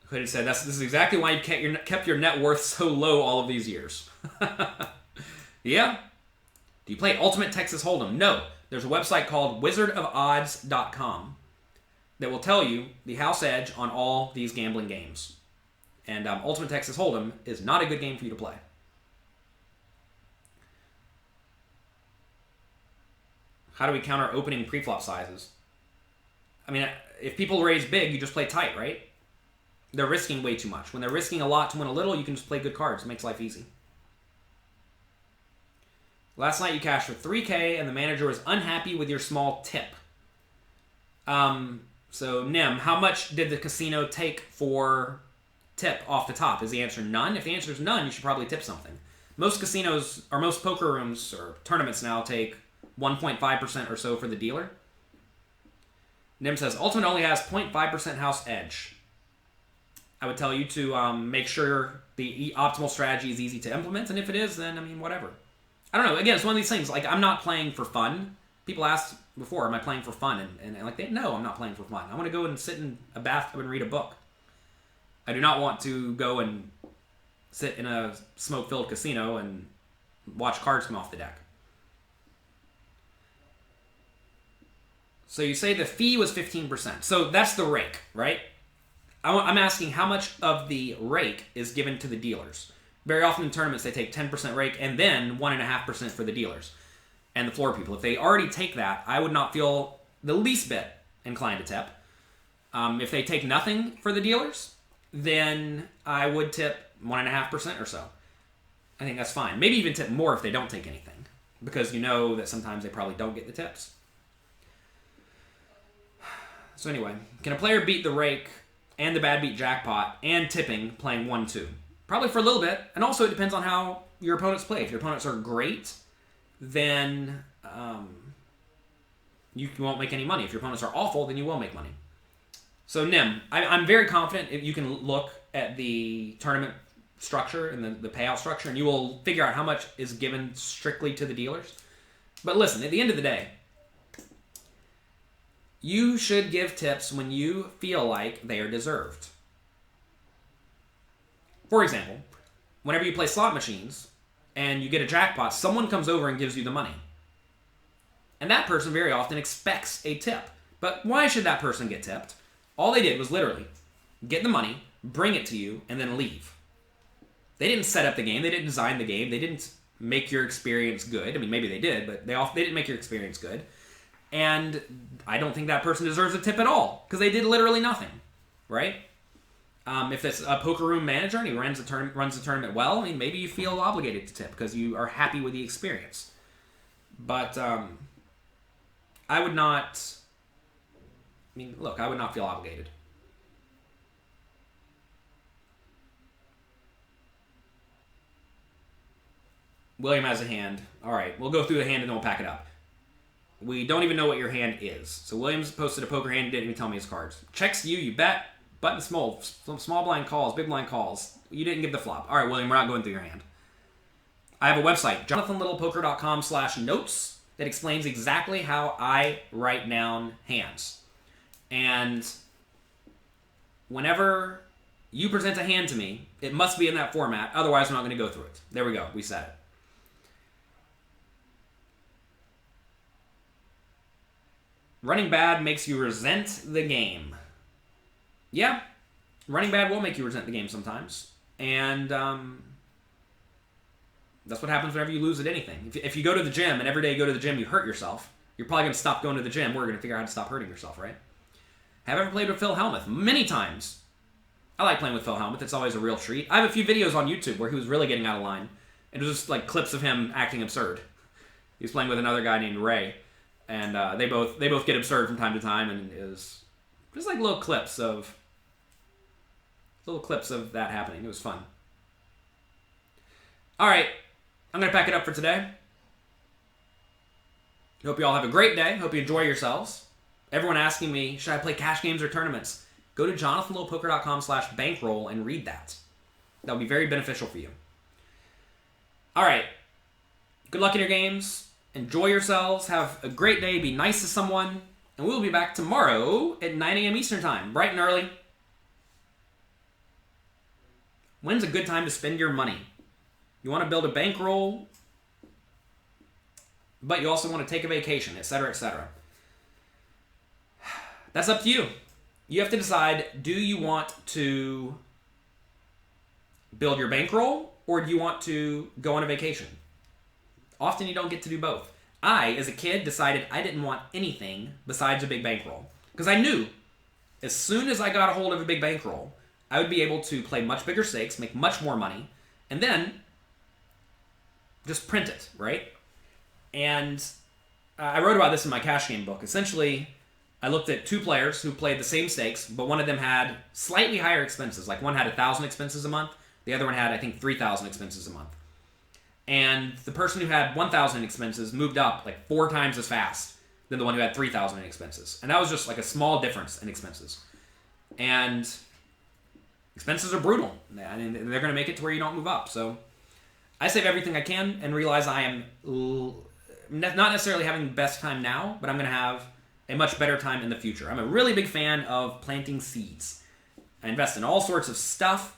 Hooded said, this is exactly why you kept your net worth so low all of these years. Yeah? Do you play Ultimate Texas Hold'em? No. There's a website called wizardofodds.com that will tell you the house edge on all these gambling games. And Ultimate Texas Hold'em is not a good game for you to play. How do we counter opening preflop sizes? I mean, if people raise big, you just play tight, right? They're risking way too much. When they're risking a lot to win a little, you can just play good cards. It makes life easy. Last night you cashed for $3K and the manager was unhappy with your small tip. So Nim, how much did the casino take for tip off the top? Is the answer none? If the answer is none, you should probably tip something. Most casinos, or most poker rooms or tournaments now take 1.5% or so for the dealer. Nim says, Ultimate only has 0.5% house edge. I would tell you to make sure the optimal strategy is easy to implement, and if it is, then, I mean, whatever. I don't know. Again, it's one of these things. Like, I'm not playing for fun. People asked before, am I playing for fun? And like, no, I'm not playing for fun. I want to go and sit in a bathtub and read a book. I do not want to go and sit in a smoke-filled casino and watch cards come off the deck. So you say the fee was 15%. So that's the rake, right? I'm asking how much of the rake is given to the dealers. Very often in tournaments, they take 10% rake and then 1.5% for the dealers and the floor people. If they already take that, I would not feel the least bit inclined to tip. If they take nothing for the dealers, then I would tip 1.5% or so. I think that's fine. Maybe even tip more if they don't take anything, because you know that sometimes they probably don't get the tips. So anyway, can a player beat the rake and the bad beat jackpot and tipping playing 1-2? Probably for a little bit. And also it depends on how your opponents play. If your opponents are great, then you won't make any money. If your opponents are awful, then you will make money. So Nim, I'm very confident if you can look at the tournament structure and the payout structure, and you will figure out how much is given strictly to the dealers. But listen, at the end of the day, you should give tips when you feel like they are deserved. For example, whenever you play slot machines and you get a jackpot, someone comes over and gives you the money. And that person very often expects a tip. But why should that person get tipped? All they did was literally get the money, bring it to you, and then leave. They didn't set up the game. They didn't design the game. They didn't make your experience good. I mean, maybe they did, but they didn't make your experience good. And I don't think that person deserves a tip at all, because they did literally nothing, right? If it's a poker room manager and he runs the tournament well, I mean, maybe you feel obligated to tip because you are happy with the experience. But I would not... I mean, look, I would not feel obligated. William has a hand. All right, we'll go through the hand and then we'll pack it up. We don't even know what your hand is. So Williams posted a poker hand and didn't even tell me his cards. Checks you bet. Button small blind calls, big blind calls. You didn't give the flop. All right, William, we're not going through your hand. I have a website, jonathanlittlepoker.com/notes, that explains exactly how I write down hands. And whenever you present a hand to me, it must be in that format. Otherwise, I'm not going to go through it. There we go. We said it. Running bad makes you resent the game. Yeah, running bad will make you resent the game sometimes. And that's what happens whenever you lose at anything. If you go to the gym and every day you go to the gym you hurt yourself, you're probably going to stop going to the gym. We're going to figure out how to stop hurting yourself, right? Have ever played with Phil Hellmuth? Many times. I like playing with Phil Hellmuth. It's always a real treat. I have a few videos on YouTube where he was really getting out of line. It was just like clips of him acting absurd. He was playing with another guy named Ray. And they both get absurd from time to time, and it was just like little clips of that happening. It was fun. All right, I'm going to pack it up for today. Hope you all have a great day. Hope you enjoy yourselves. Everyone asking me, should I play cash games or tournaments? Go to jonathanlittlepoker.com/bankroll and read that. That will be very beneficial for you. All right, good luck in your games. Enjoy yourselves. Have a great day. Be nice to someone. And we'll be back tomorrow at 9 a.m. Eastern Time, bright and early. When's a good time to spend your money? You want to build a bankroll, but you also want to take a vacation, etc., etc. That's up to you. You have to decide, do you want to build your bankroll, or do you want to go on a vacation? Often you don't get to do both. I, as a kid, decided I didn't want anything besides a big bankroll. Because I knew as soon as I got a hold of a big bankroll, I would be able to play much bigger stakes, make much more money, and then just print it, right? And I wrote about this in my cash game book. Essentially, I looked at two players who played the same stakes, but one of them had slightly higher expenses. Like one had 1,000 expenses a month, the other one had, I think, 3,000 expenses a month. And the person who had 1,000 expenses moved up like 4 times as fast than the one who had 3,000 in expenses. And that was just like a small difference in expenses. And expenses are brutal. I mean, they're going to make it to where you don't move up. So I save everything I can and realize I am not necessarily having the best time now, but I'm going to have a much better time in the future. I'm a really big fan of planting seeds. I invest in all sorts of stuff.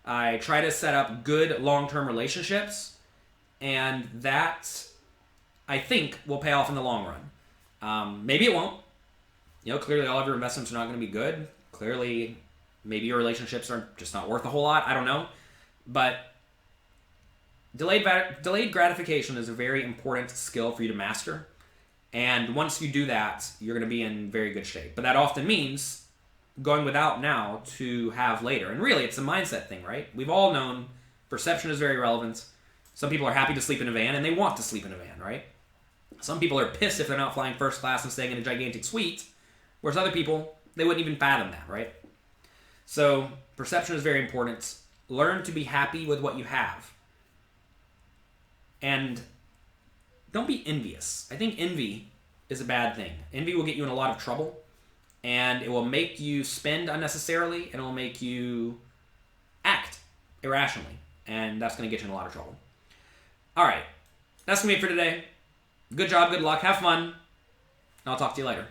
I try to set up good long-term relationships, and that, I think, will pay off in the long run. Maybe it won't. Clearly all of your investments are not going to be good. Clearly, maybe your relationships are just not worth a whole lot. I don't know. But delayed gratification is a very important skill for you to master. And once you do that, you're going to be in very good shape. But that often means going without now to have later. And really, it's a mindset thing, right? We've all known perception is very relevant. Some people are happy to sleep in a van, and they want to sleep in a van, right? Some people are pissed if they're not flying first class and staying in a gigantic suite, whereas other people, they wouldn't even fathom that, right? So perception is very important. Learn to be happy with what you have. And don't be envious. I think envy is a bad thing. Envy will get you in a lot of trouble, and it will make you spend unnecessarily, and it will make you act irrationally, and that's going to get you in a lot of trouble. All right, that's going to be it for today. Good job, good luck, have fun, and I'll talk to you later.